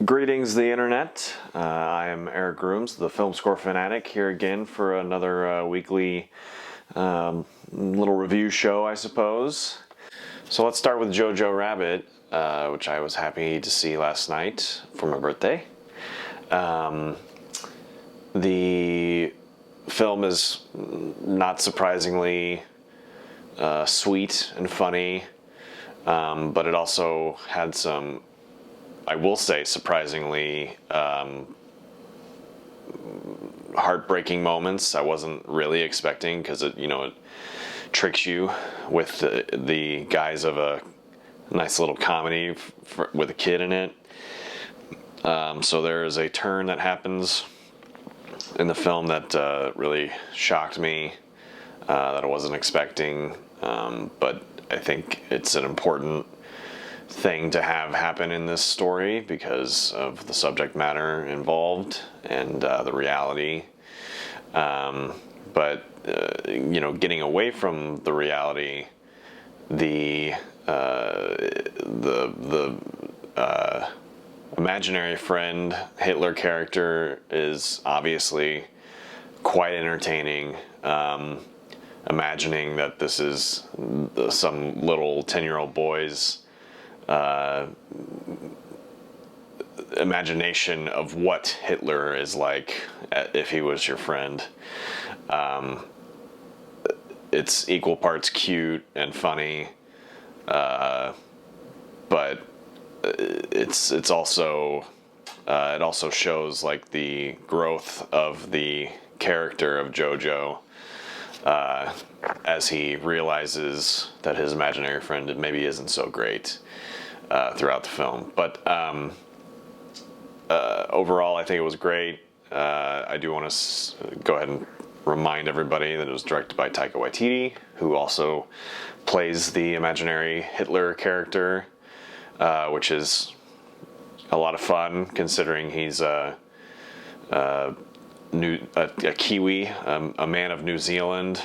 Greetings, the internet. I am Eric Grooms, the Film Score Fanatic, here again for another weekly little review show, I suppose. So let's start with Jojo Rabbit, which I was happy to see last night for my birthday. The film is not surprisingly sweet and funny, but it also had some, I will say, surprisingly heartbreaking moments I wasn't really expecting, because it tricks you with the guise of a nice little comedy with a kid in it. So there is a turn that happens in the film that really shocked me, that I wasn't expecting, but I think it's an important thing to have happen in this story because of the subject matter involved and the reality. But getting away from the reality, the imaginary friend Hitler character is obviously quite entertaining. Imagining that this is some little 10-year-old boy's imagination of what Hitler is like if he was your friend. It's equal parts cute and funny, but it's also it also shows like the growth of the character of Jojo, as he realizes that his imaginary friend maybe isn't so great throughout the film. But overall, I think it was great. I do want to go ahead and remind everybody that it was directed by Taika Waititi, who also plays the imaginary Hitler character, which is a lot of fun considering he's a Kiwi, a man of New Zealand,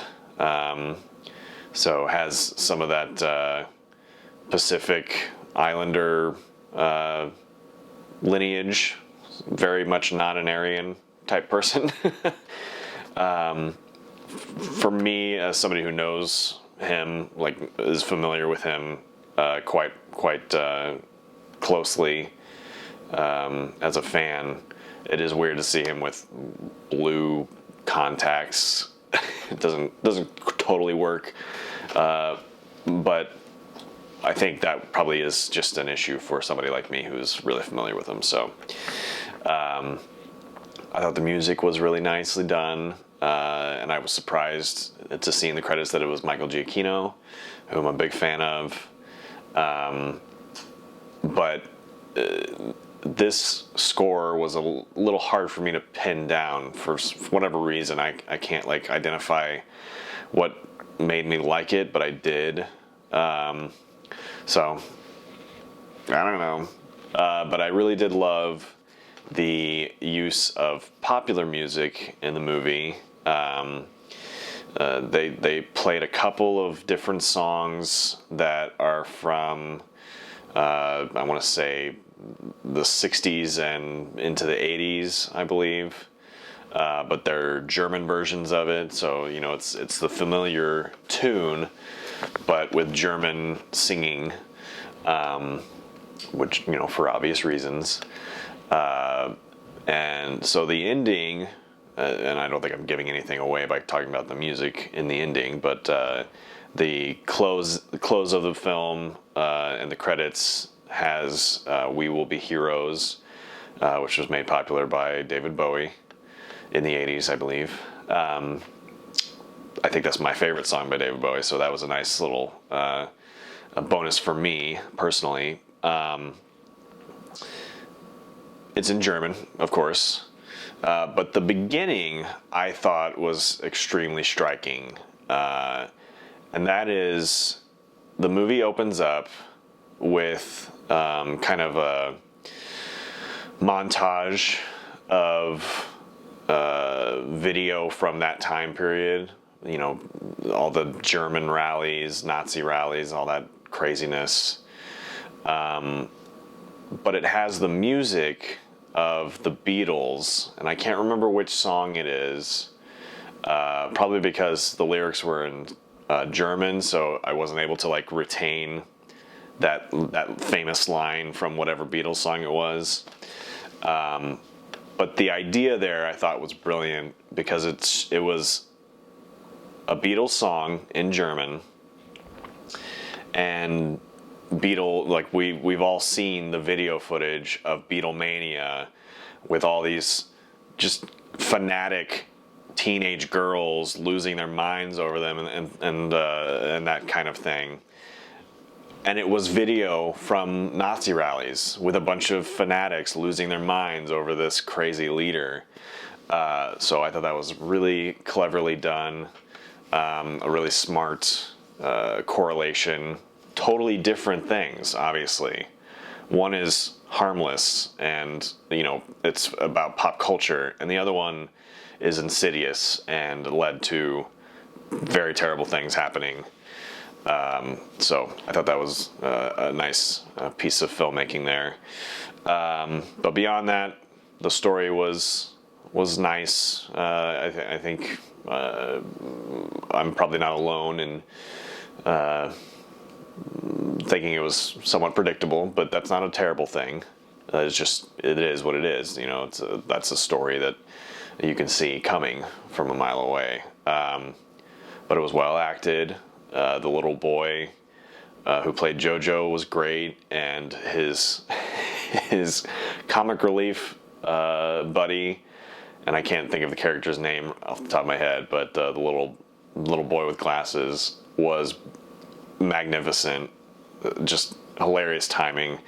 so has some of that Pacific Islander lineage, very much not an Aryan type person. For me, as somebody who knows him, like is familiar with him quite closely, as a fan, it is weird to see him with blue contacts. It doesn't totally work, but I think that probably is just an issue for somebody like me who's really familiar with him. So I thought the music was really nicely done, and I was surprised to see in the credits that it was Michael Giacchino, who I'm a big fan of. But this score was a little hard for me to pin down for whatever reason. I can't like identify what made me like it, but I did. So I don't know, but I really did love the use of popular music in the movie. They played a couple of different songs that are from I want to say the 60s and into the 80s, I believe, but they're German versions of it, so it's the familiar tune but with German singing, which for obvious reasons, and so the ending, and I don't think I'm giving anything away by talking about the music in the ending, but the close of the film and the credits has "We Will Be Heroes," which was made popular by David Bowie in the 80s, I believe. I think that's my favorite song by David Bowie, so that was a nice little a bonus for me personally. It's in German, of course, but the beginning I thought was extremely striking, and that is the movie opens up with kind of a montage of video from that time period. All the German rallies, Nazi rallies, all that craziness. but it has the music of the Beatles, and I can't remember which song it is. Probably because the lyrics were in German, so I wasn't able to like retain that famous line from whatever Beatles song it was. But the idea there I thought was brilliant because it was a Beatles song in German, and like we've all seen the video footage of Beatlemania with all these just fanatic teenage girls losing their minds over them and that kind of thing. And it was video from Nazi rallies with a bunch of fanatics losing their minds over this crazy leader. So I thought that was really cleverly done, a really smart correlation. Totally different things, obviously. One is harmless and, it's about pop culture, and the other one is insidious and led to very terrible things happening. So I thought that was a nice piece of filmmaking there. But beyond that, the story was nice. I think I'm probably not alone in thinking it was somewhat predictable, but that's not a terrible thing. It is what it is. That's a story that you can see coming from a mile away. But it was well acted. The little boy who played Jojo was great, and his comic relief buddy, and I can't think of the character's name off the top of my head, but the little boy with glasses was magnificent. Just hilarious timing.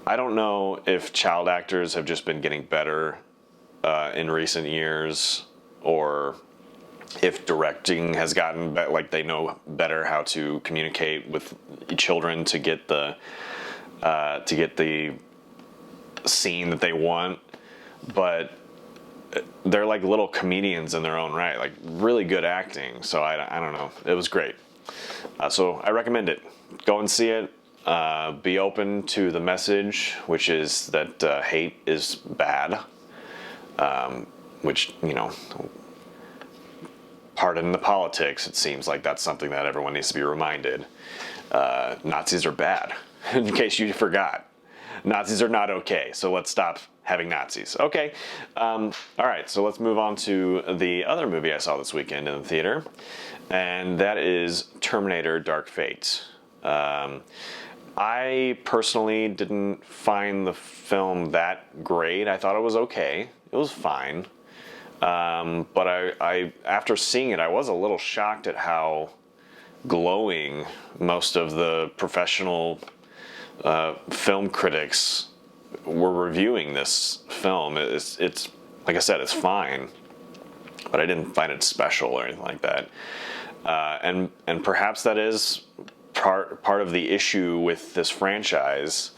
I don't know if child actors have just been getting better in recent years, or if directing has gotten better, like they know better how to communicate with children to get the scene that they want. But they're like little comedians in their own right, like really good acting. So I don't know. It was great. So I recommend it. Go and see it. Be open to the message, which is that hate is bad. Which, pardon the politics, it seems like that's something that everyone needs to be reminded. Nazis are bad, in case you forgot. Nazis are not okay, so let's stop having Nazis. Okay, all right, so let's move on to the other movie I saw this weekend in the theater, and that is Terminator: Dark Fate. I personally didn't find the film that great. I thought it was okay. It was fine. But I after seeing it, I was a little shocked at how glowing most of the professional film critics were reviewing this film. It's like I said, it's fine, but I didn't find it special or anything like that. And perhaps that is part of the issue with this franchise,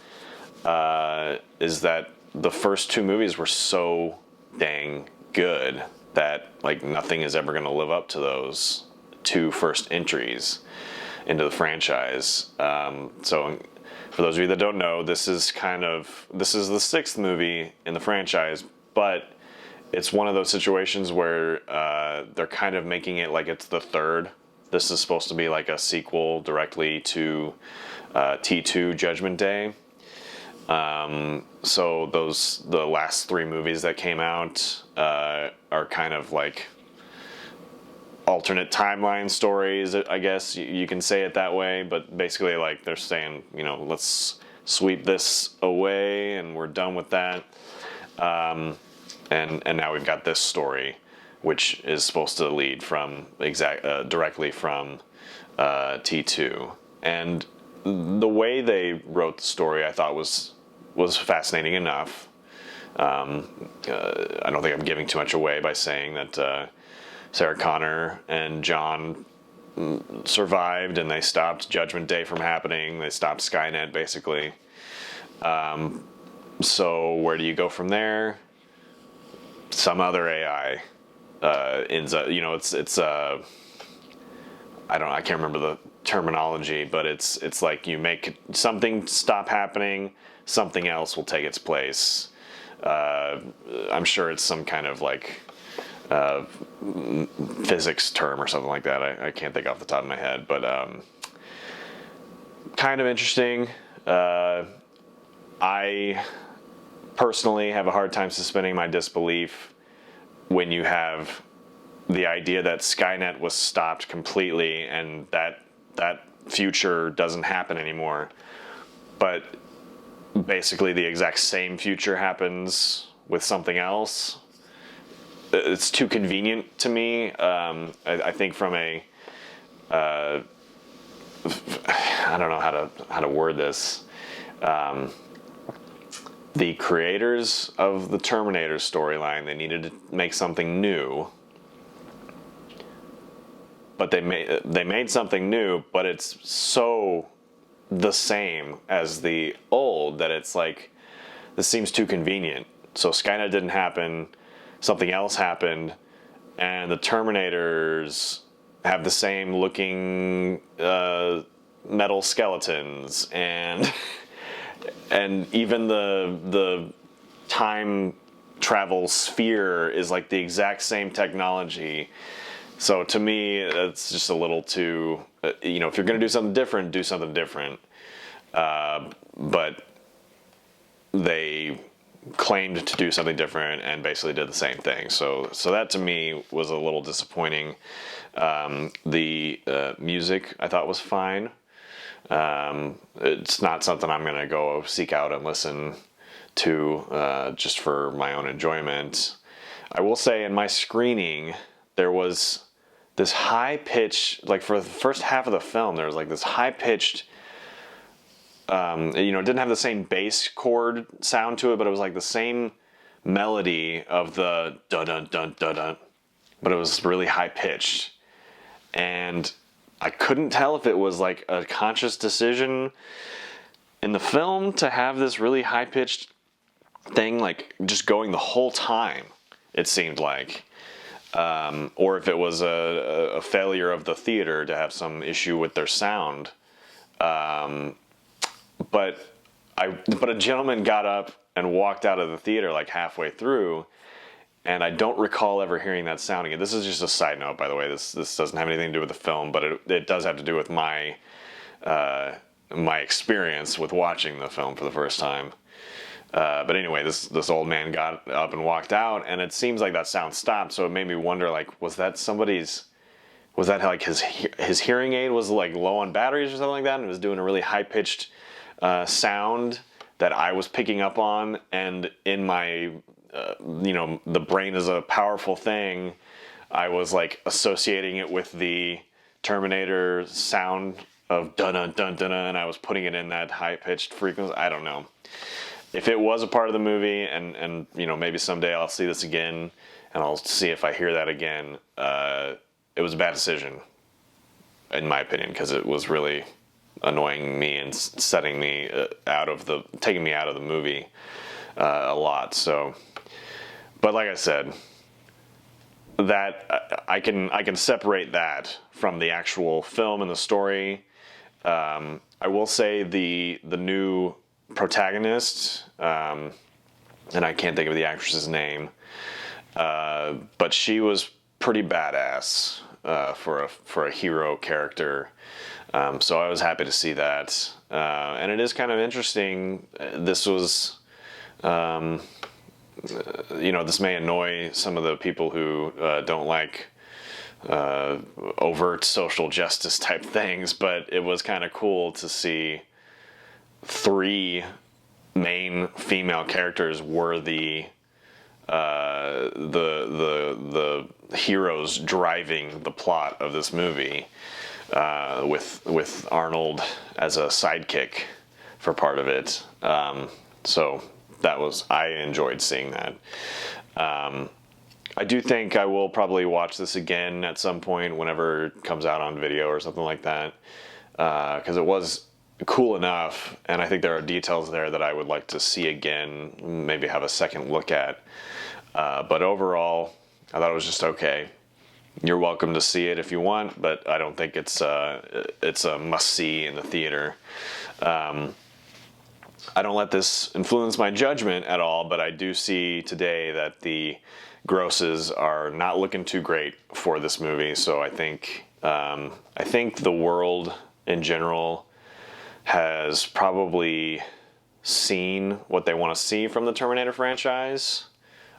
is that the first two movies were so dang good that like nothing is ever going to live up to those two first entries into the franchise. So for those of you that don't know, this is the sixth movie in the franchise, but it's one of those situations where they're kind of making it like it's the third. This is supposed to be like a sequel directly to T2 Judgment Day. So the last three movies that came out are kind of like alternate timeline stories, I guess you can say it that way, but basically like they're saying, let's sweep this away and we're done with that. And now we've got this story, which is supposed to lead from directly from T2. And the way they wrote the story, I thought was fascinating enough. I don't think I'm giving too much away by saying that Sarah Connor and John survived and they stopped Judgment Day from happening. They stopped Skynet, basically. So where do you go from there? Some other AI ends up, I can't remember the terminology, but it's like you make something stop happening, something else will take its place. I'm sure it's some kind of like physics term or something like that. I can't think off the top of my head, but kind of interesting. I personally have a hard time suspending my disbelief when you have the idea that Skynet was stopped completely and that future doesn't happen anymore. But basically the exact same future happens with something else. It's too convenient to me. I think from a I don't know how to word this. The creators of the Terminator storyline, they needed to make something new, but they made something new, but it's so the same as the old that it's like, this seems too convenient. So Skynet didn't happen, something else happened, and the Terminators have the same looking metal skeletons, and even the time travel sphere is like the exact same technology. So to me, it's just a little too, if you're going to do something different, do something different. But they claimed to do something different and basically did the same thing. So that to me was a little disappointing. The music I thought was fine. It's not something I'm going to go seek out and listen to just for my own enjoyment. I will say in my screening, there was this high pitch, like for the first half of the film, there was like this high pitched, it didn't have the same bass chord sound to it, but it was like the same melody of the dun dun dun dun dun, but it was really high pitched. And I couldn't tell if it was like a conscious decision in the film to have this really high pitched thing, like just going the whole time, it seemed like. Or if it was a failure of the theater to have some issue with their sound. But a gentleman got up and walked out of the theater like halfway through, and I don't recall ever hearing that sound again. This is just a side note, by the way. This doesn't have anything to do with the film, but it does have to do with my experience with watching the film for the first time. But anyway, this old man got up and walked out, and it seems like that sound stopped. So it made me wonder, like, was that like his hearing aid was like low on batteries or something like that, and it was doing a really high pitched sound that I was picking up on, and in my the brain is a powerful thing. I was like associating it with the Terminator sound of dun dun dun dun, and I was putting it in that high pitched frequency. I don't know. If it was a part of the movie, and maybe someday I'll see this again, and I'll see if I hear that again, it was a bad decision, in my opinion, because it was really annoying me and taking me out of the movie a lot. So, but like I said, that I can separate that from the actual film and the story. I will say the new protagonist, and I can't think of the actress's name, but she was pretty badass for a hero character. So I was happy to see that, and it is kind of interesting. This was, this may annoy some of the people who don't like overt social justice type things, but it was kind of cool to see 3 main female characters were the heroes driving the plot of this movie, with Arnold as a sidekick for part of it. So I enjoyed seeing that. I do think I will probably watch this again at some point whenever it comes out on video or something like that, because it was cool enough, and I think there are details there that I would like to see again, maybe have a second look at. But overall, I thought it was just okay. You're welcome to see it if you want, but I don't think it's a must-see in the theater. I don't let this influence my judgment at all, but I do see today that the grosses are not looking too great for this movie. So I think the world in general has probably seen what they want to see from the Terminator franchise.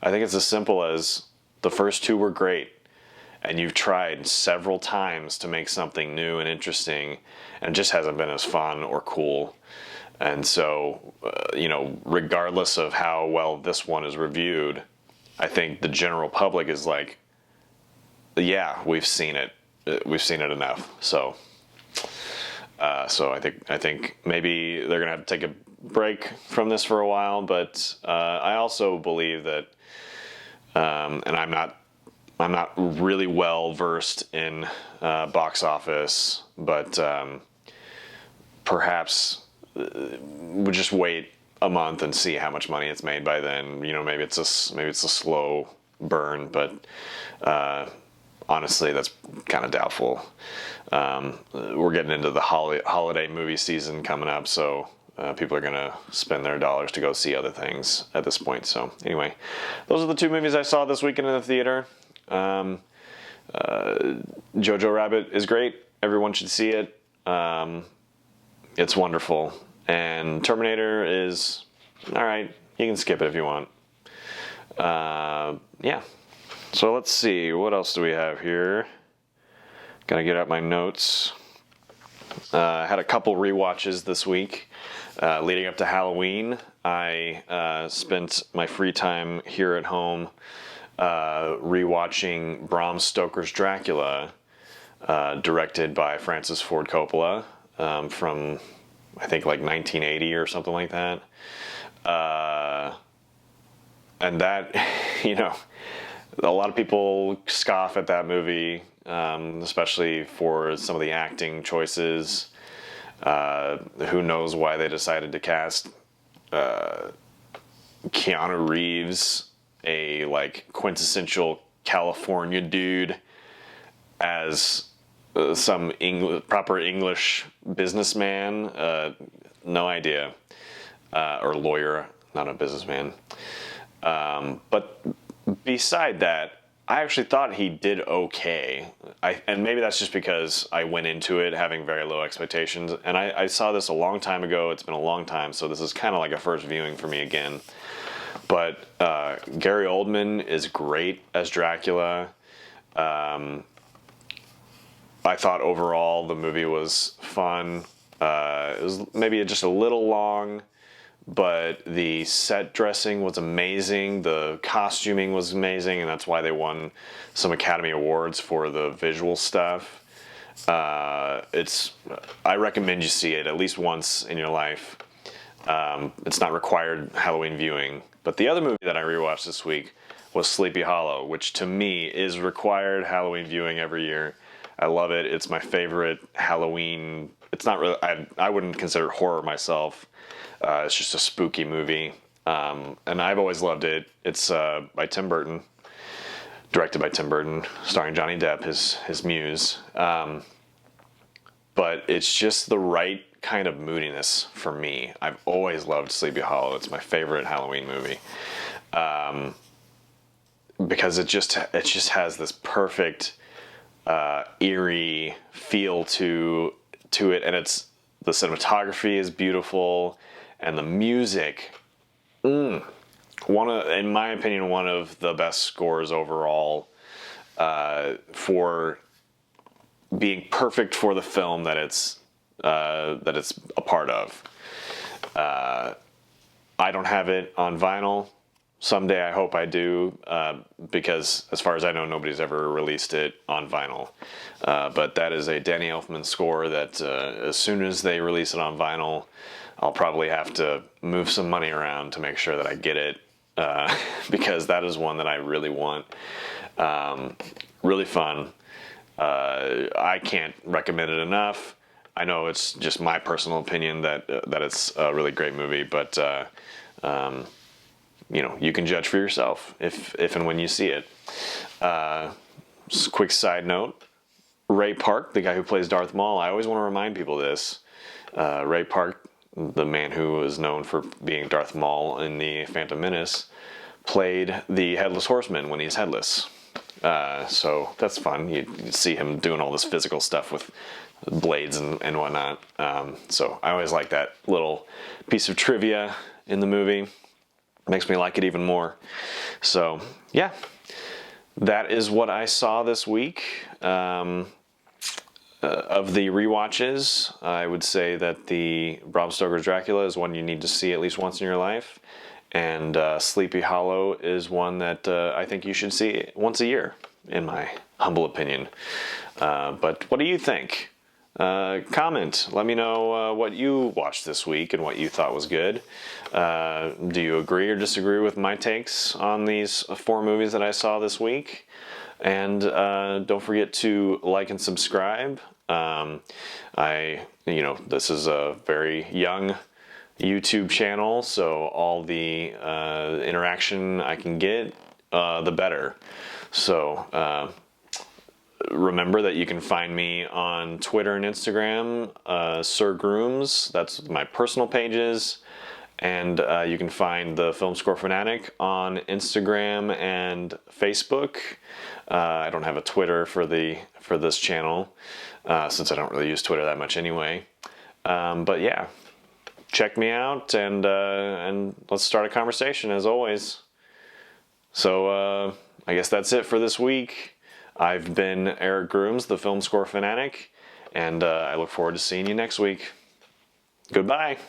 I think it's as simple as the first two were great, and you've tried several times to make something new and interesting, and it just hasn't been as fun or cool. And so, regardless of how well this one is reviewed, I think the general public is like, yeah, we've seen it. We've seen it enough. So I think maybe they're gonna have to take a break from this for a while. But I also believe that, and I'm not really well versed in box office, but perhaps we'll just wait a month and see how much money it's made by then. Maybe it's a slow burn, but honestly, that's kind of doubtful. We're getting into the holiday movie season coming up, so people are gonna spend their dollars to go see other things at this point. So anyway, those are the two movies I saw this weekend in the theater. Jojo Rabbit is great. Everyone should see it. It's wonderful. And Terminator is all right. You can skip it if you want. Yeah. So let's see. What else do we have here? Gonna get out my notes. I had a couple rewatches this week. Leading up to Halloween, I spent my free time here at home rewatching Bram Stoker's Dracula, directed by Francis Ford Coppola, from I think like 1980 or something like that. And that, a lot of people scoff at that movie, especially for some of the acting choices. Who knows why they decided to cast Keanu Reeves, a like quintessential California dude, as some proper English businessman. No idea. Or lawyer, not a businessman. But beside that, I actually thought he did okay. And maybe that's just because I went into it having very low expectations. And I saw this a long time ago. It's been a long time, so this is kind of like a first viewing for me again. But Gary Oldman is great as Dracula. I thought overall the movie was fun. It was maybe just a little long, but the set dressing was amazing. The costuming was amazing, and that's why they won some Academy Awards for the visual stuff. I recommend you see it at least once in your life. It's not required Halloween viewing. But the other movie that I rewatched this week was Sleepy Hollow, which to me is required Halloween viewing every year. I love it. It's my favorite Halloween. It's not really, I wouldn't consider it horror myself. It's just a spooky movie. And I've always loved it. It's by Tim Burton, directed by Tim Burton, starring Johnny Depp, his muse. But it's just the right kind of moodiness for me. I've always loved Sleepy Hollow. It's my favorite Halloween movie. Because it just has this perfect eerie feel to it, and the cinematography is beautiful, and the music, in my opinion, one of the best scores overall, for being perfect for the film that it's a part of. I don't have it on vinyl. Someday I hope I do, because as far as I know, nobody's ever released it on vinyl. But that is a Danny Elfman score that as soon as they release it on vinyl, I'll probably have to move some money around to make sure that I get it, because that is one that I really want. Really fun. I can't recommend it enough. I know it's just my personal opinion that it's a really great movie, but you can judge for yourself if and when you see it. Just quick side note: Ray Park, the guy who plays Darth Maul. I always want to remind people this. Ray Park the man who is known for being Darth Maul in the Phantom Menace, played the Headless Horseman when he's headless. So that's fun. You see him doing all this physical stuff with blades and whatnot. So I always like that little piece of trivia in the movie. Makes me like it even more. So yeah, that is what I saw this week. Of the rewatches, I would say that the Bram Stoker's Dracula is one you need to see at least once in your life. And Sleepy Hollow is one that I think you should see once a year, in my humble opinion. But what do you think? Comment. Let me know what you watched this week and what you thought was good. Do you agree or disagree with my takes on these 4 movies that I saw this week? And don't forget to like and subscribe. This is a very young YouTube channel, so all the interaction I can get, the better. So remember that you can find me on Twitter and Instagram, Sir Grooms. That's my personal pages. And you can find the Film Score Fanatic on Instagram and Facebook. I don't have a Twitter for this channel, since I don't really use Twitter that much anyway. But yeah, check me out and let's start a conversation as always. So I guess that's it for this week. I've been Eric Grooms, the Film Score Fanatic, and I look forward to seeing you next week. Goodbye.